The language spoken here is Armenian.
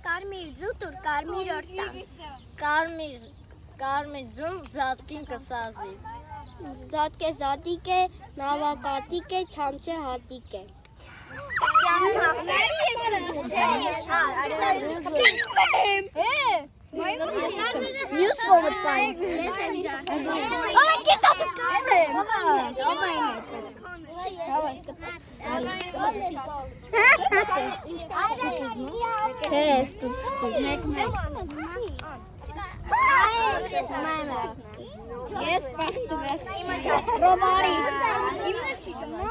Կարմիր ձուտուր, կարմիր օրտան։ Կարմիր ձուն, զատկին կսազի։ Զատկե զատիկ է, նավակատիկ է, չամչե հատիկ է։ Սյանը հաղնարի ես Մյուս կողմդ պայն։ Ալա կետա դու կայմ եմ։ Ես տուտ։ Ես պախտու ես։ Ռոմարի։ Իմնա չի կմա։